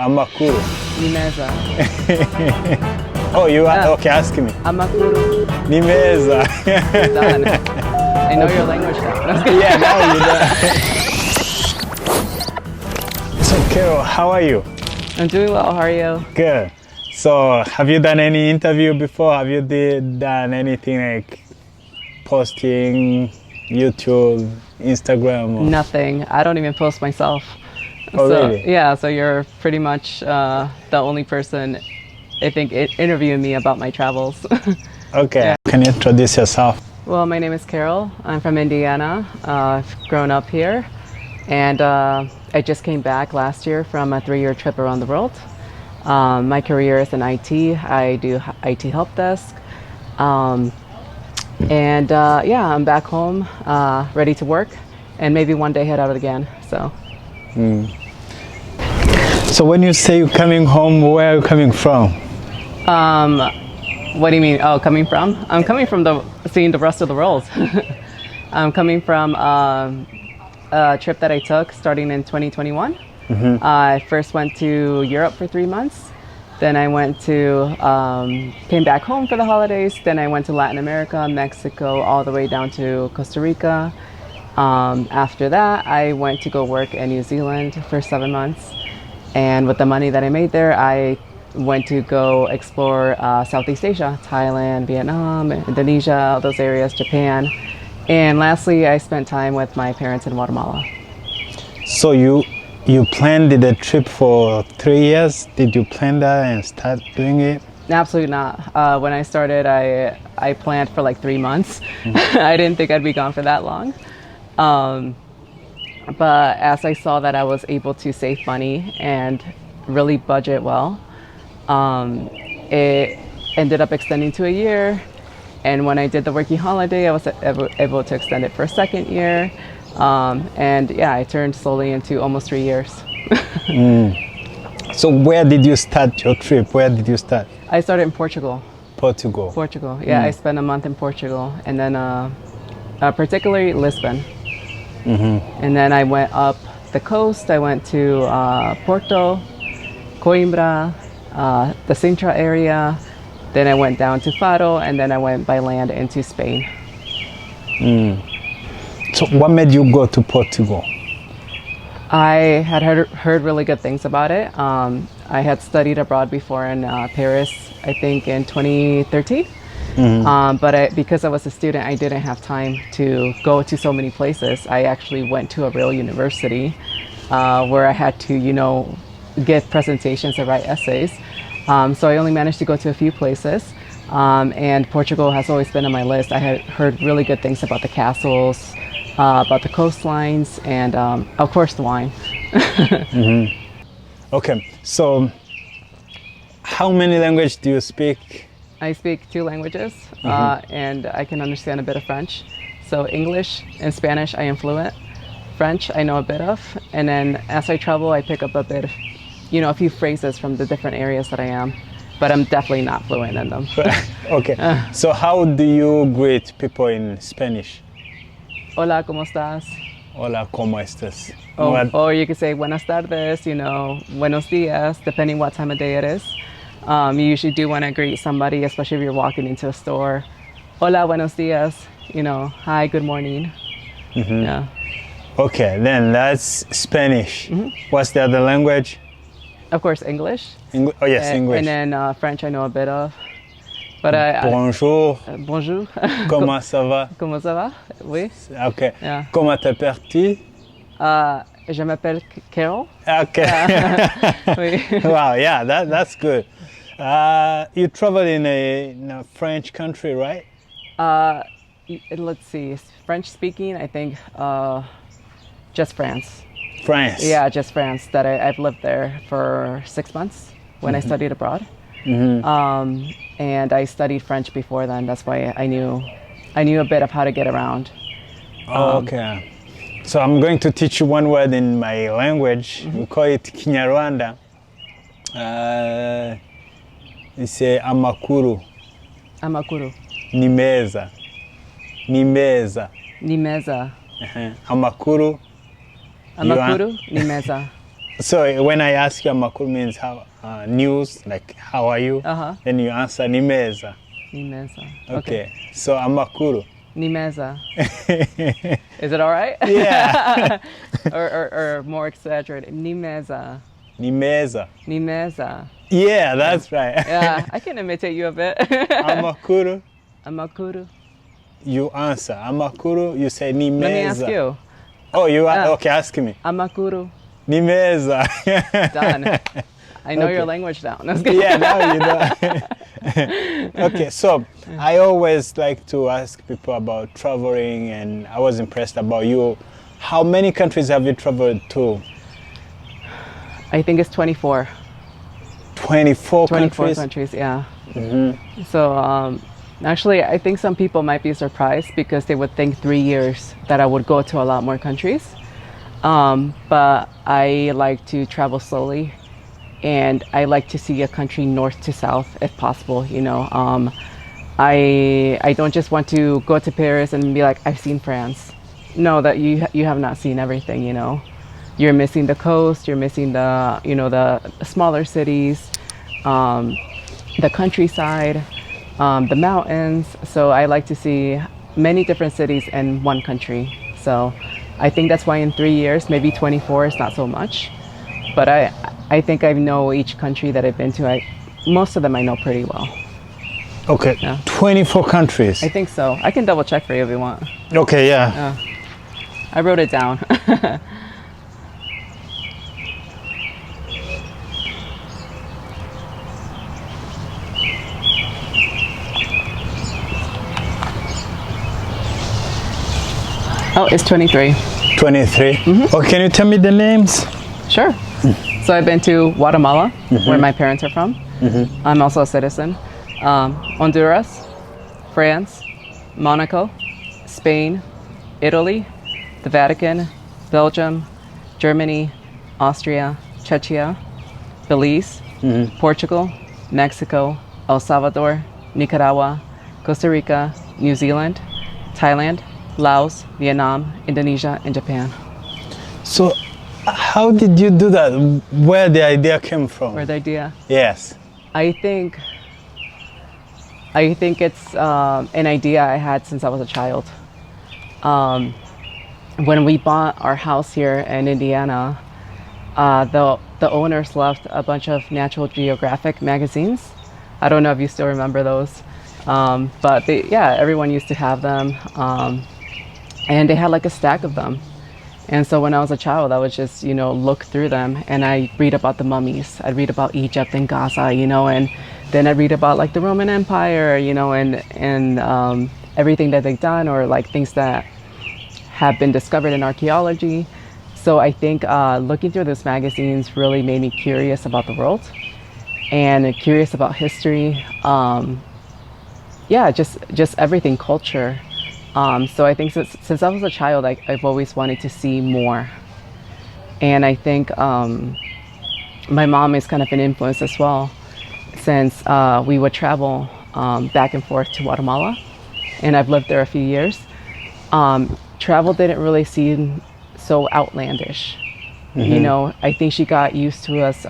Amakuru. Nimeza. Oh, you are okay, ask me. Amakuru. Nimeza. Done. I know your language now. Yeah, now you know. So, Carol, how are you? I'm doing well. How are you? Good. So, have you done any interview before? Have you done anything like posting, YouTube, Instagram? Or? Nothing. I don't even post myself. Oh, so, really? Yeah, so you're pretty much the only person, I think, interviewing me about my travels. Okay. Yeah. Can you introduce yourself? Well, my name is Carol. I'm from Indiana. I've grown up here. And I just came back last year from a 3-year trip around the world. My career is in IT. I do IT help desk. Yeah, I'm back home, ready to work, and maybe one day head out again. So. So when you say you're coming home, where are you coming from? What do you mean? Oh, coming from? I'm coming from seeing the rest of the world. I'm coming from a trip that I took starting in 2021. I first went to Europe for 3 months. Then I came back home for the holidays. Then I went to Latin America, Mexico, all the way down to Costa Rica. After that, I went to go work in New Zealand for 7 months. And with the money that I made there, I went to go explore Southeast Asia, Thailand, Vietnam, Indonesia, all those areas, Japan. And lastly, I spent time with my parents in Guatemala. So you planned the trip for 3 years? Did you plan that and start doing it? Absolutely not. When I started, I planned for like 3 months. I didn't think I'd be gone for that long. But as I saw that I was able to save money and really budget well, it ended up extending to a year. And when I did the working holiday, I was able to extend it for a second year. And yeah, I turned slowly into almost 3 years. So where did you start your trip? Where did you start? I started in Portugal. Portugal. Portugal, yeah. I spent a month in Portugal, and then particularly Lisbon. And then I went up the coast. I went to Porto, Coimbra, the Sintra area. Then I went down to Faro, and then I went by land into Spain. So what made you go to Portugal? I had heard really good things about it. I had studied abroad before in Paris, I think in 2013. But because I was a student, I didn't have time to go to so many places. I actually went to a real university where I had to, give presentations and write essays. So I only managed to go to a few places. And Portugal has always been on my list. I had heard really good things about the castles, about the coastlines, and of course the wine. Okay, so how many languages do you speak? I speak 2 languages, and I can understand a bit of French. So English and Spanish I am fluent. French I know a bit of, and then as I travel I pick up a bit of, a few phrases from the different areas that I am, but I'm definitely not fluent in them. Okay, so how do you greet people in Spanish? Hola, ¿cómo estás? Hola, ¿cómo estás? Or you could say buenas tardes, buenos días, depending what time of day it is. You usually do want to greet somebody, especially if you're walking into a store. Hola, buenos días, hi, good morning. Yeah. Okay, then that's Spanish. What's the other language? Of course, English. Oh yes, English. And then French I know a bit of. But Bonjour. Bonjour. Comment ça va? Comment ça va? Oui. Okay. Yeah. Comment t'appelles-tu? Je m'appelle Carol. Okay. Oui. Wow, yeah, that's good. You traveled in a French country, right? Let's see. French speaking, I think just France. France. Yeah, just France. That I've lived there for 6 months when I studied abroad. And I studied French before then. That's why I knew a bit of how to get around. Okay. So I'm going to teach you one word in my language. We call it KINYARWANDA. You say amakuru. Amakuru. Nimeza. Nimeza. Nimeza. Amakuru. Amakuru. Nimeza. So when I ask you amakuru means how news, like how are you? Then you answer nimeza. Nimeza. Okay. So amakuru. Nimeza. Is it all right? Yeah. or more exaggerated. Nimeza. Nimeza. Nimeza. Yeah, that's right. Yeah, I can imitate you a bit. Amakuru. Amakuru. You answer. Amakuru, you say nimeza. Let me ask you. Oh, you are? Okay, ask me. Amakuru. Nimeza. Done. I know your language now. That's good. Yeah, now you know. Okay, so I always like to ask people about traveling, and I was impressed about you. How many countries have you traveled to? I think it's 24. 24 24 countries, yeah. So actually, I think some people might be surprised because they would think 3 years that I would go to a lot more countries. But I like to travel slowly, and I like to see a country north to south if possible. You know, I don't just want to go to Paris and be like, I've seen France. No, that you have not seen everything. You know, you're missing the coast, you're missing the the smaller cities, the countryside, the mountains. So I like to see many different cities in one country. So I think that's why in 3 years, maybe 24 is not so much. But I think I know each country that I've been to. Most of them I know pretty well. Okay, Yeah. 24 countries. I think so. I can double check for you if you want. Okay, yeah. I wrote it down. Oh, it's 23. 23. Oh, can you tell me the names? Sure. So I've been to Guatemala, where my parents are from. I'm also a citizen. Honduras, France, Monaco, Spain, Italy, the Vatican, Belgium, Germany, Austria, Czechia, Belize, Portugal, Mexico, El Salvador, Nicaragua, Costa Rica, New Zealand, Thailand, Laos, Vietnam, Indonesia, and Japan. So, how did you do that? Where the idea came from? Where the idea? Yes. I think it's an idea I had since I was a child. When we bought our house here in Indiana, the owners left a bunch of Natural Geographic magazines. I don't know if you still remember those, but everyone used to have them, and they had like a stack of them. And so when I was a child, I would just, look through them, and I read about the mummies. I'd read about Egypt and Gaza, and then I'd read about like the Roman Empire, and everything that they've done, or like things that have been discovered in archaeology. So I think looking through those magazines really made me curious about the world and curious about history. Just everything, culture. So I think since I was a child, I've always wanted to see more. And I think my mom is kind of an influence as well, since we would travel back and forth to Guatemala, and I've lived there a few years. Travel didn't really seem so outlandish. I think she got used to us.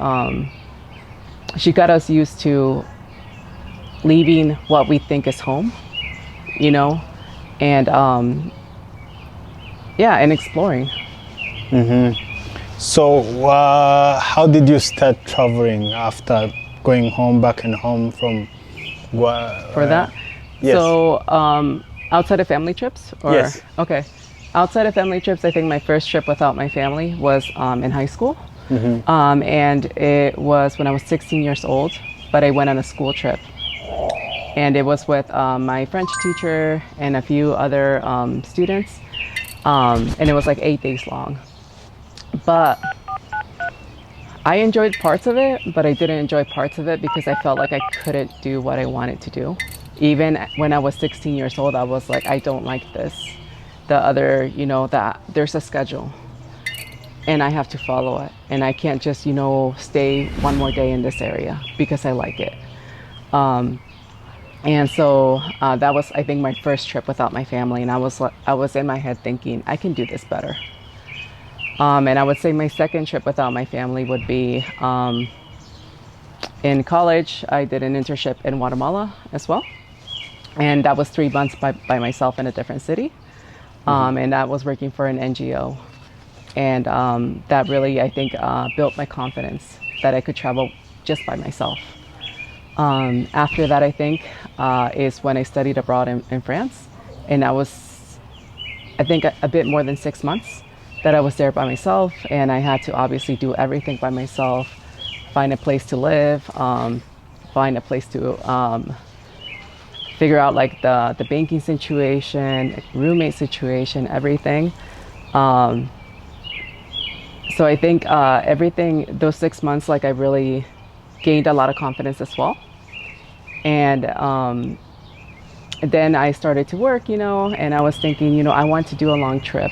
She got us used to leaving what we think is home, and and exploring. So how did you start traveling after going back home from for that? Yes. So outside of family trips? Or? Yes. Okay. Outside of family trips, I think my first trip without my family was in high school. And it was when I was 16 years old, but I went on a school trip. And it was with my French teacher and a few other students. And it was like 8 days long. But I enjoyed parts of it, but I didn't enjoy parts of it because I felt like I couldn't do what I wanted to do. Even when I was 16 years old, I was like, I don't like this. The other, that there's a schedule and I have to follow it. And I can't just, stay one more day in this area because I like it. And so that was, I think, my first trip without my family. And I was in my head thinking, I can do this better. And I would say my second trip without my family would be in college. I did an internship in Guatemala as well. And that was 3 months by myself in a different city. And that was working for an NGO. And that really, I think, built my confidence that I could travel just by myself. After that, I think, is when I studied abroad in France. And that was, I think, a bit more than 6 months that I was there by myself. And I had to obviously do everything by myself, find a place to live, find a place to figure out like the banking situation, roommate situation, everything. So I think everything, those 6 months, like I really gained a lot of confidence as well. And then I started to work, you know, and I was thinking, you know, I want to do a long trip,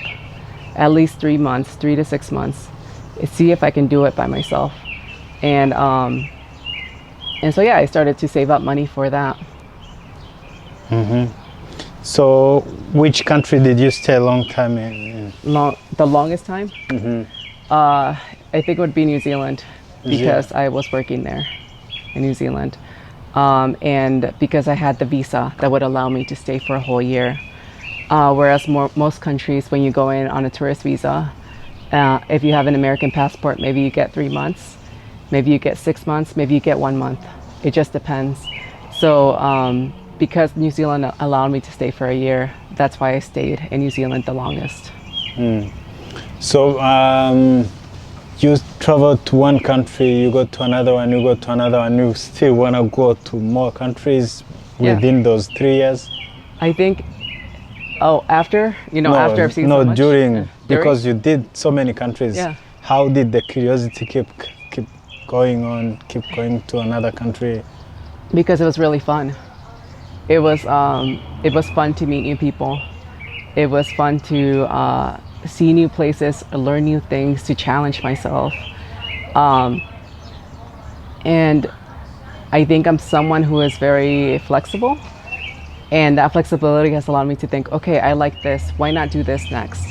at least 3 months, 3 to 6 months, see if I can do it by myself. And so, yeah, I started to save up money for that. So which country did you stay a long time in? The longest time? I think it would be New Zealand, because I was working there in New Zealand. And because I had the visa that would allow me to stay for a whole year. Whereas most countries, when you go in on a tourist visa, if you have an American passport, maybe you get 3 months, maybe you get 6 months, maybe you get 1 month. It just depends. So because New Zealand allowed me to stay for a year, that's why I stayed in New Zealand the longest. So you travel to one country, you go to another one, you go to another one, you still want to go to more countries within those 3 years? I think, after, you know, after I've seen so much? During, because you did so many countries. How did the curiosity keep going on, keep going to another country? Because it was really fun. It was fun to meet new people. It was fun to see new places, learn new things, to challenge myself. And I think I'm someone who is very flexible. And that flexibility has allowed me to think, okay, I like this, why not do this next?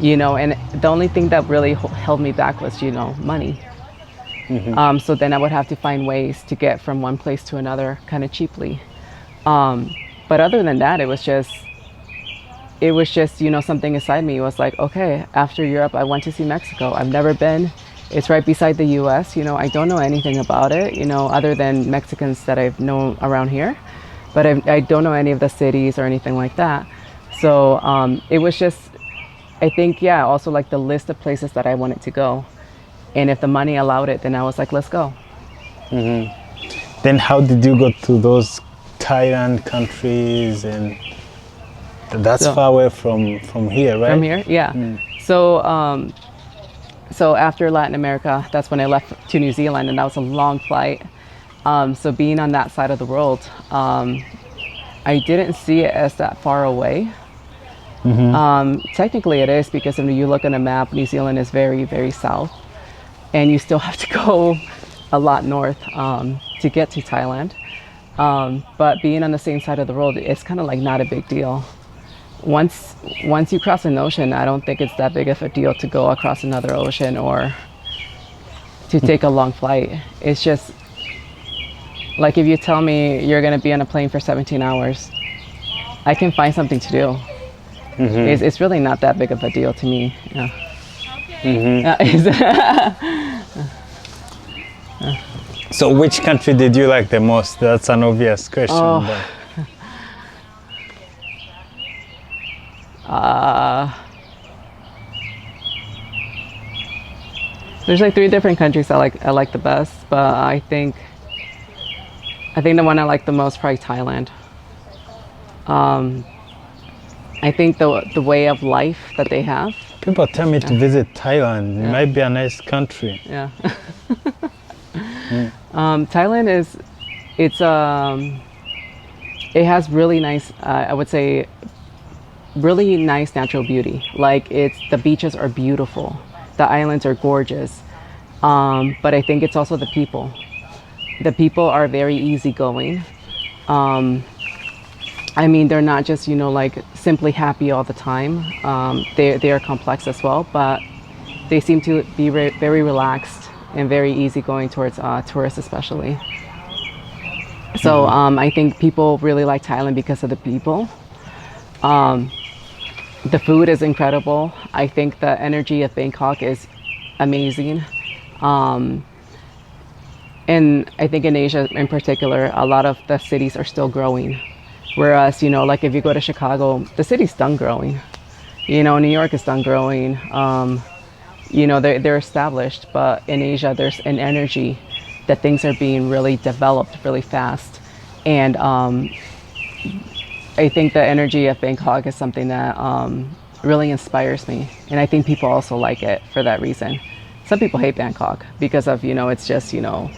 You know, and the only thing that really held me back was, you know, money. So then I would have to find ways to get from one place to another kind of cheaply. But other than that, it was just, you know, something inside me. It was like, okay, after Europe, I went to see Mexico. I've never been. It's right beside the US. You know, I don't know anything about it, you know, other than Mexicans that I've known around here. But I don't know any of the cities or anything like that. So it was just, I think, yeah, also like the list of places that I wanted to go. And if the money allowed it, then I was like, let's go. Then how did you go to those Thailand countries? And that's far away from here, right? From here, yeah. So so after Latin America, that's when I left to New Zealand, and that was a long flight. So being on that side of the world, I didn't see it as that far away. Technically it is, because when you look on a map, New Zealand is very, very south, and you still have to go a lot north to get to Thailand. But being on the same side of the world, it's kind of like not a big deal. Once you cross an ocean, I don't think it's that big of a deal to go across another ocean or to take a long flight. It's just like, if you tell me you're going to be on a plane for 17 hours, I can find something to do. It's really not that big of a deal to me. So which country did you like the most? That's an obvious question. There's like 3 different countries I like the best, but I think the one I like the most, probably Thailand. I think the way of life that they have. People tell me to visit Thailand. It might be a nice country. Yeah. Thailand it has really nice, I would say, really nice natural beauty. Like, the beaches are beautiful, the islands are gorgeous, but I think it's also the people. The people are very easygoing. I mean, they're not just, you know, like simply happy all the time. They are complex as well, but they seem to be very relaxed and very easygoing towards tourists especially. So I think people really like Thailand because of the people. The food is incredible. I think the energy of Bangkok is amazing. And I think in Asia in particular, a lot of the cities are still growing. Whereas, you know, like if you go to Chicago, the city's done growing. You know, New York is done growing. You know, they're established, but in Asia, there's an energy that things are being really developed really fast. And I think the energy of Bangkok is something that really inspires me. And I think people also like it for that reason. Some people hate Bangkok because of, you know, it's just, you know,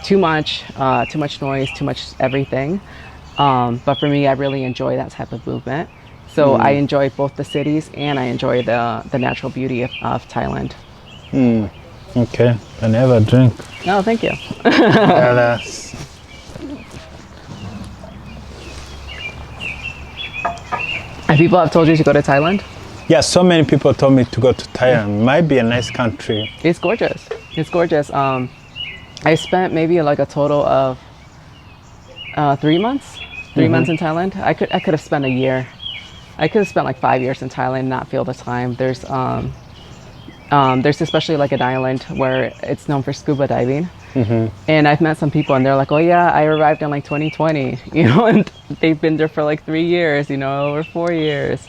too much noise, too much everything. But for me, I really enjoy that type of movement. So I enjoy both the cities and I enjoy the natural beauty of Thailand. Okay, I never drink. No, thank you. And people have told you to go to Thailand? Yeah, so many people told me to go to Thailand. Might be a nice country. It's gorgeous. It's gorgeous. I spent maybe like a total of 3 months. 3 months in Thailand. I could have spent a year. I could have spent like 5 years in Thailand and not feel the time. There's especially like an island where it's known for scuba diving. And I've met some people and they're like, oh yeah, I arrived in like 2020, you know, and they've been there for like 3 years, you know, or 4 years,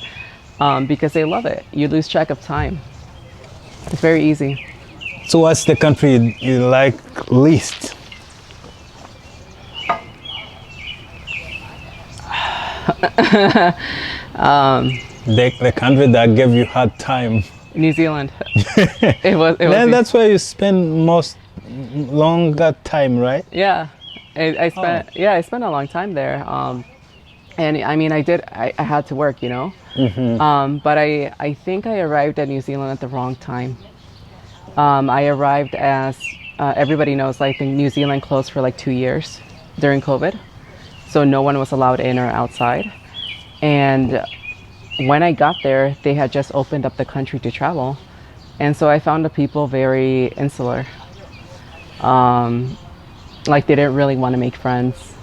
because they love it. You lose track of time. It's very easy. So what's the country you like least? The country that gave you hard time. New Zealand. It was Then that's where you spend most longer time, right? Yeah, I spent a long time there. And I mean, I had to work, you know. But I think I arrived at New Zealand at the wrong time. I arrived as everybody knows. I think New Zealand closed for like 2 years during COVID, so no one was allowed in or outside. And when I got there, they had just opened up the country to travel. And so I found the people very insular. Like they didn't really want to make friends.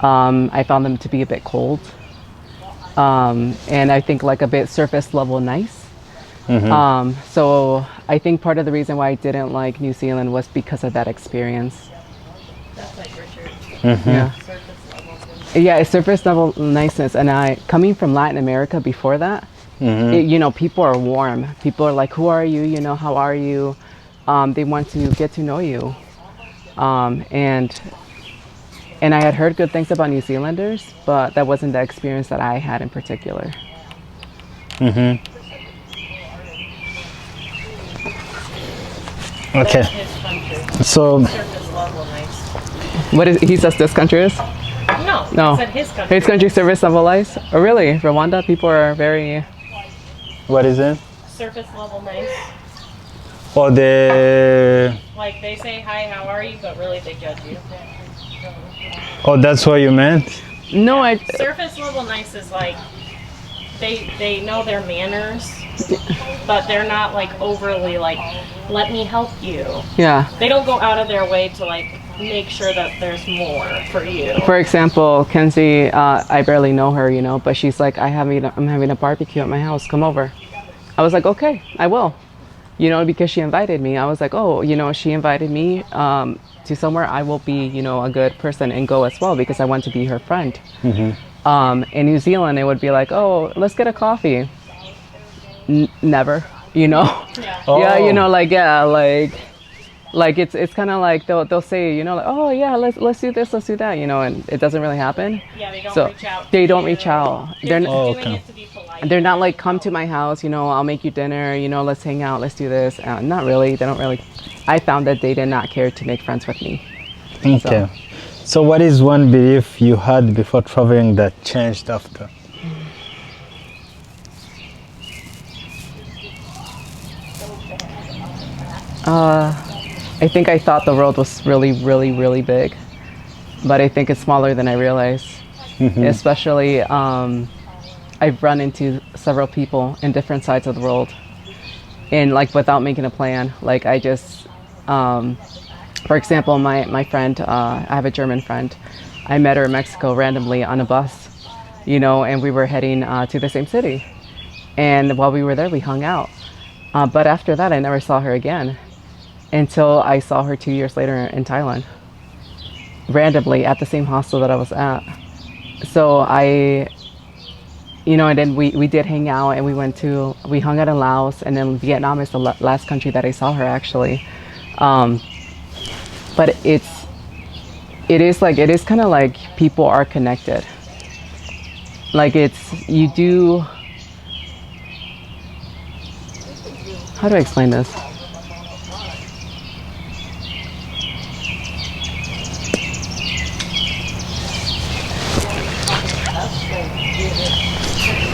I found them to be a bit cold. And I think like a bit surface level nice. So I think part of the reason why I didn't like New Zealand was because of that experience. That's like Richard. Yeah. Yeah, it's surface level niceness. And coming from Latin America before that, you know, people are warm. People are like, who are you? You know, how are you? They want to get to know you. And I had heard good things about New Zealanders, but that wasn't the experience that I had in particular. Okay. That's his country. So Surface level nice. What is he says this country is? No, I said his country. His country service level nice? Oh really? Rwanda people are very... what is it? Surface level nice. Or the... Like they say hi, how are you, but really they judge you. Oh, that's what you meant? No, Surface level nice is like they know their manners, but they're not like overly like, let me help you. Yeah. They don't go out of their way to like make sure that there's more for you. For example, Kenzie, I barely know her, you know, but she's like, I'm having a barbecue at my house. Come over. I was like, okay, I will. You know, because she invited me. I was like, oh, you know, she invited me to somewhere. I will be, you know, a good person and go as well because I want to be her friend. In New Zealand, it would be like, oh, let's get a coffee. Never, you know. Yeah. Oh. Yeah, you know, like like it's kind of like they'll say, you know, like, oh yeah, let's do this, let's do that, you know, and it doesn't really happen. Yeah, they don't So reach out. they don't reach out. They're Doing okay. it to be polite. they're not like, come to my house, you know, I'll make you dinner, you know, let's hang out, let's do this. Not really. They don't really. I found that they did not care to make friends with me. Okay. So what is one belief you had before traveling that changed after? I think I thought the world was really, really, really big, but I think it's smaller than I realized. Especially, I've run into several people in different sides of the world, and like without making a plan. Like I just, for example, my friend, I have a German friend. I met her in Mexico randomly on a bus, you know, and we were heading to the same city. And while we were there, we hung out. But after that, I never saw her again until I saw her 2 years later in Thailand, randomly at the same hostel that I was at. So you know, and then we did hang out, and we hung out in Laos, and then Vietnam is the last country that I saw her actually. But it is kind of like people are connected. Like you do, how do I explain this?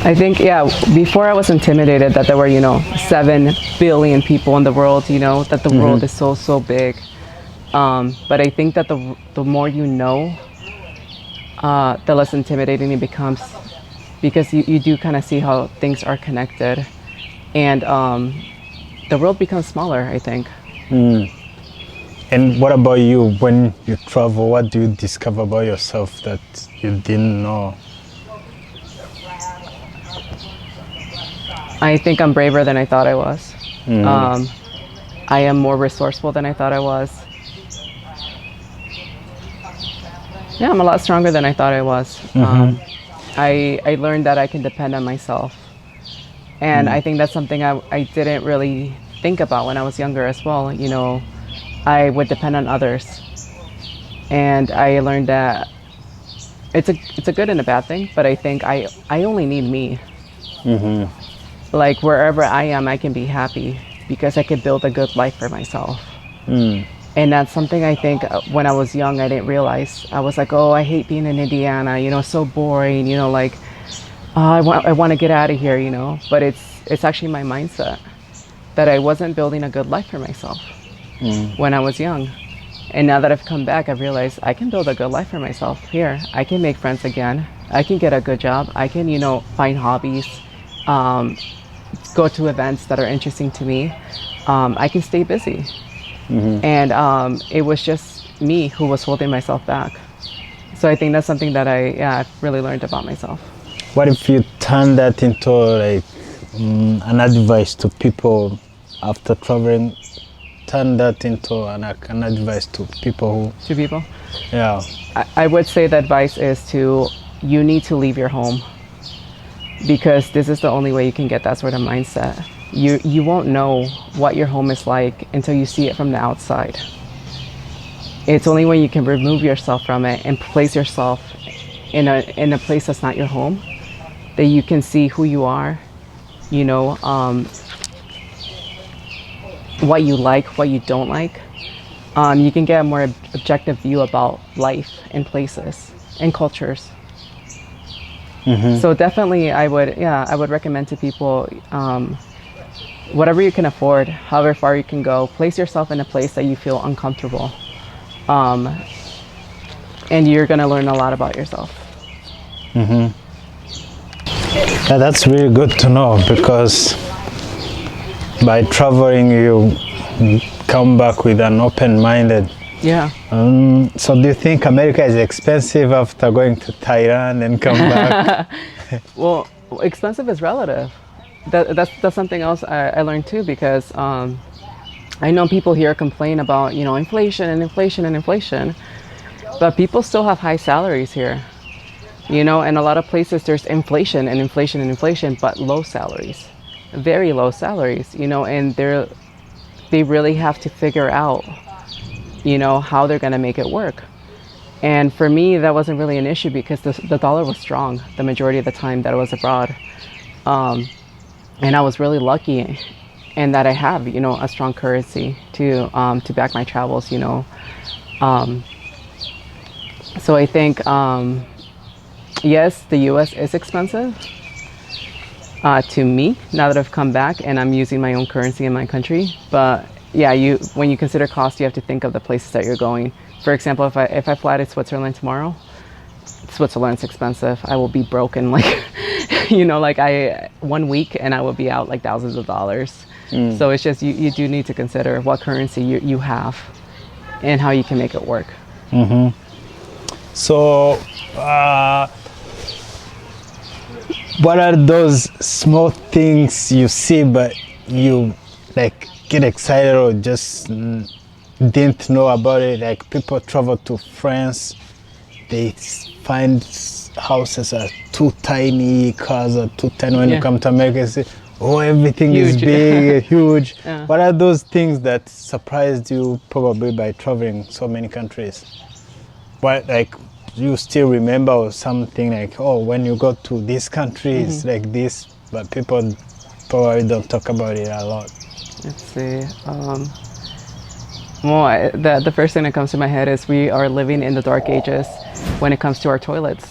I think, yeah, before I was intimidated that there were, you know, 7 billion people in the world, you know, that the world is so big. But I think that the more you know, the less intimidating it becomes, because you do kind of see how things are connected, and the world becomes smaller, I think. And what about you? When you travel, what do you discover about yourself that you didn't know? I think I'm braver than I thought I was. I am more resourceful than I thought I was. Yeah, I'm a lot stronger than I thought I was. I learned that I can depend on myself. And I think that's something I didn't really think about when I was younger as well. You know, I would depend on others. And I learned that it's a good and a bad thing, but I think I only need me. Like wherever I am, I can be happy because I can build a good life for myself. And that's something I think when I was young, I didn't realize. I was like, oh, I hate being in Indiana, you know, so boring, you know, like, I want to get out of here, you know. But it's actually my mindset that I wasn't building a good life for myself when I was young. And now that I've come back, I've realized I can build a good life for myself here. I can make friends again. I can get a good job. I can, you know, find hobbies, go to events that are interesting to me. I can stay busy. And it was just me who was holding myself back. So I think that's something that I've really learned about myself. What if you turn that into like an advice to people after traveling? Turn that into an advice to people who... To people? Yeah. I would say the advice is you need to leave your home, because this is the only way you can get that sort of mindset. You won't know what your home is like until you see it from the outside. It's only when you can remove yourself from it and place yourself in a place that's not your home that you can see who you are, you know, what you like, what you don't like. You can get a more objective view about life and places and cultures. So definitely I would recommend to people, whatever you can afford, however far you can go, place yourself in a place that you feel uncomfortable. And you're gonna learn a lot about yourself. Yeah, that's really good to know, because by traveling you come back with an open-minded. Yeah. So do you think America is expensive after going to Thailand and come back? Well, expensive is relative. That's something else I learned too, because I know people here complain about, you know, inflation and inflation and inflation, but people still have high salaries here, you know, and a lot of places there's inflation and inflation and inflation, but low salaries, very low salaries, you know, and they really have to figure out, you know, how they're going to make it work. And for me, that wasn't really an issue because the dollar was strong the majority of the time that I was abroad. And I was really lucky in that I have, you know, a strong currency to back my travels, you know. So I think, yes, the US is expensive to me now that I've come back and I'm using my own currency in my country. But yeah, when you consider cost, you have to think of the places that you're going. For example, if I fly to Switzerland tomorrow, Switzerland's expensive. I will be broken, like, you know, like 1 week and I will be out like thousands of dollars. So it's just you do need to consider what currency you have and how you can make it work. So, what are those small things you see but you like get excited or just didn't know about it? Like people travel to France, they find houses are too tiny, cars are too tiny. When you come to America, you say, oh, everything is Huge. big, huge. Yeah. What are those things that surprised you probably by traveling so many countries? What, like, you still remember or something like, oh, when you go to this country, it's like this, but people probably don't talk about it a lot. Let's see. Well, the first thing that comes to my head is we are living in the dark ages when it comes to our toilets.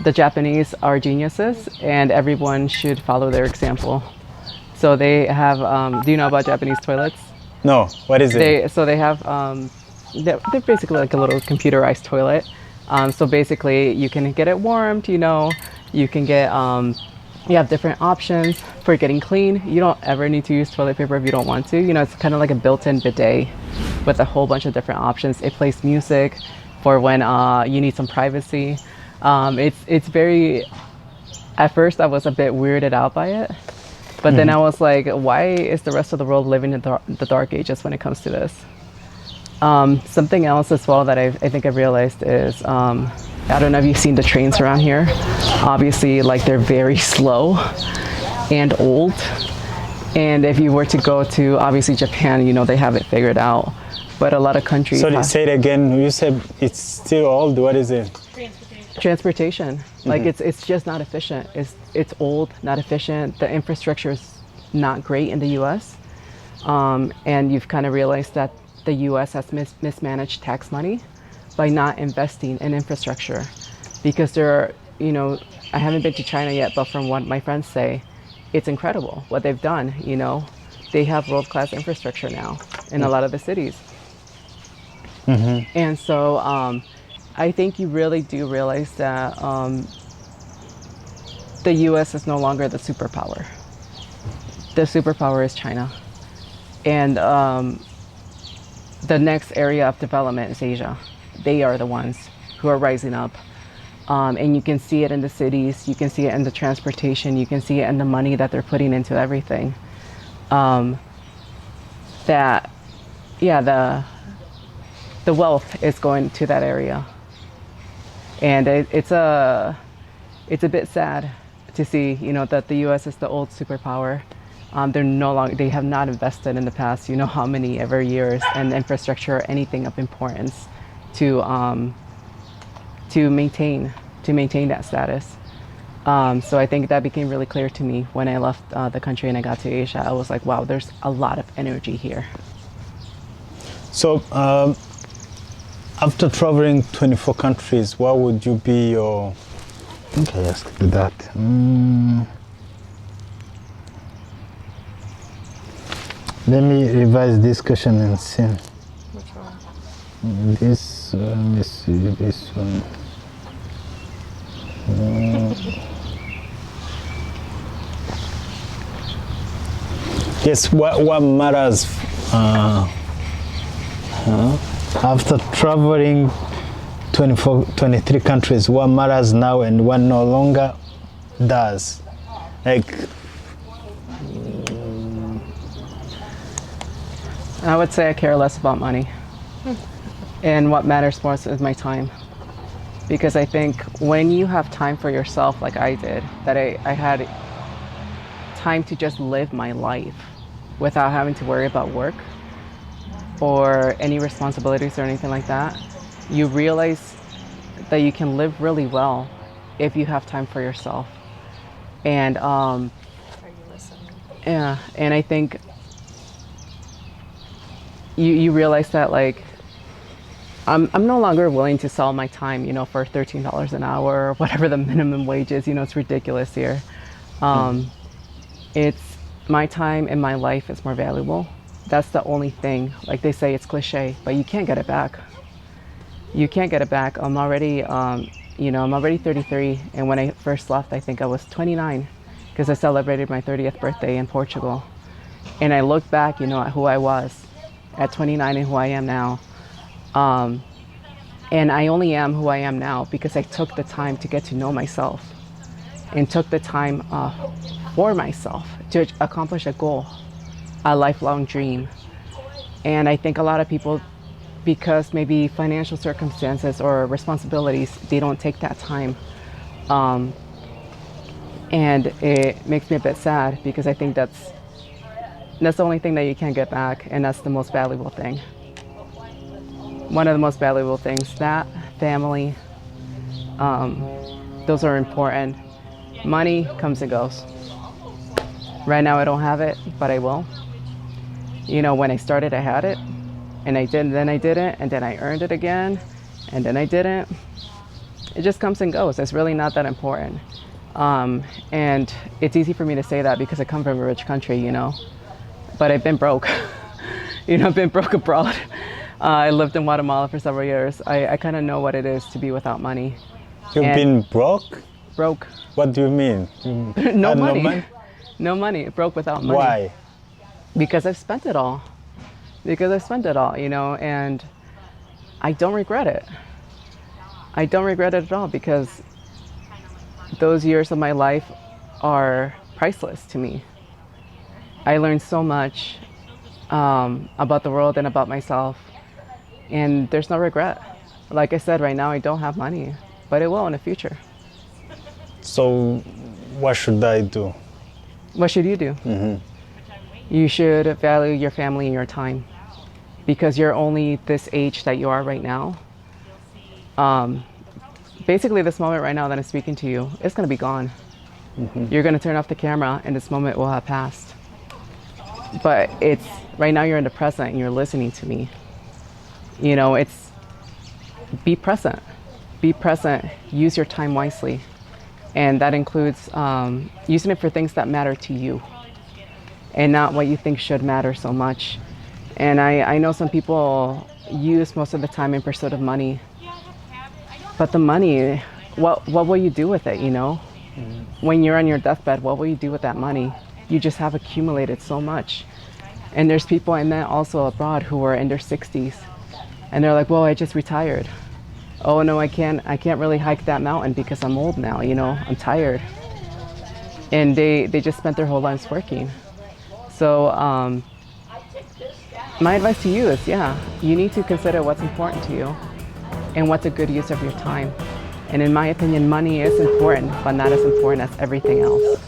The Japanese are geniuses, and everyone should follow their example. So they have, do you know about Japanese toilets? No, what is it? They have, they're basically like a little computerized toilet. So basically you can get it warmed, you can get, you have different options for getting clean. You don't ever need to use toilet paper if you don't want to. It's kind of like a built-in bidet with a whole bunch of different options. It plays music for when you need some privacy. It's very, at first I was a bit weirded out by it, but then I was like, why is the rest of the world living in the dark ages when it comes to this? Something else as well that I think I've realized is, I don't know if you've seen the trains around here. Obviously, like they're very slow and old. And if you were to go to, obviously Japan, they have it figured out. But a lot of countries... Sorry, say it again. You said it's still old. What is it? Transportation. Like it's just not efficient. It's old, not efficient. The infrastructure is not great in the U.S. And you've kind of realized that the U.S. has mismanaged tax money by not investing in infrastructure, because there are, I haven't been to China yet, but from what my friends say, it's incredible what they've done. They have world-class infrastructure now in a lot of the cities. And so I think you really do realize that the U.S. is no longer the superpower. The superpower is China. And the next area of development is Asia. They are the ones who are rising up. And you can see it in the cities, you can see it in the transportation, you can see it in the money that they're putting into everything. The wealth is going to that area. And it's a bit sad to see, that the U.S. is the old superpower. They have not invested in the past, how many ever years in infrastructure or anything of importance to maintain that status. So I think that became really clear to me when I left the country and I got to Asia. I was like, wow, there's a lot of energy here. So after traveling 24 countries, what would you be your... Okay, let's do that. Let me revise this question and see. Which one? This, let me see, this one. Yes, what matters after traveling 23 countries, what matters now and what no longer does? Like, I would say I care less about money. And what matters most is my time. Because I think when you have time for yourself, like I did, that I had time to just live my life without having to worry about work or any responsibilities or anything like that, you realize that you can live really well if you have time for yourself. And Are you listening? yeah, and I think you realize that, like, I'm no longer willing to sell my time, for $13 an hour or whatever the minimum wage is. It's ridiculous here. It's my time and my life is more valuable. That's the only thing. Like they say, it's cliche, but you can't get it back. You can't get it back. I'm already 33, and when I first left, I think I was 29, because I celebrated my 30th birthday in Portugal. And I look back, you know, at who I was at 29 and who I am now. And I only am who I am now because I took the time to get to know myself and took the time for myself to accomplish a goal, a lifelong dream. And I think a lot of people, because maybe financial circumstances or responsibilities, they don't take that time. And it makes me a bit sad because I think that's the only thing that you can get back, and that's the most valuable thing. One of the most valuable things, that family, those are important. Money comes and goes. Right now I don't have it, but I will. You know, when I started, I had it, and I didn't, then I didn't, and then I earned it again, and then I didn't. It just comes and goes. It's really not that important. And it's easy for me to say that because I come from a rich country, you know, but I've been broke. You know, I've been broke abroad. I lived in Guatemala for several years. I kind of know what it is to be without money. You've been broke? Broke. What do you mean? No money. No money. Broke without money. Why? Because I've spent it all. Because I've spent it all, you know, and I don't regret it. I don't regret it at all because those years of my life are priceless to me. I learned so much about the world and about myself, and there's no regret. Like I said, right now I don't have money, but it will in the future. So what should I do? What should you do? You should value your family and your time because you're only this age that you are right now. Basically this moment right now that I'm speaking to you, it's gonna be gone. You're gonna turn off the camera and this moment will have passed. But it's, right now you're in the present and you're listening to me. You know, it's, be present. Be present, use your time wisely. And that includes using it for things that matter to you and not what you think should matter so much. And I know some people use most of the time in pursuit of money, but the money, what will you do with it, you know? When you're on your deathbed, what will you do with that money? You just have accumulated so much. And there's people I met also abroad who are in their 60s and they're like, well, I just retired. Oh no, I can't really hike that mountain because I'm old now, you know, I'm tired. And they just spent their whole lives working. So my advice to you is, yeah, you need to consider what's important to you and what's a good use of your time. And in my opinion, money is important, but not as important as everything else.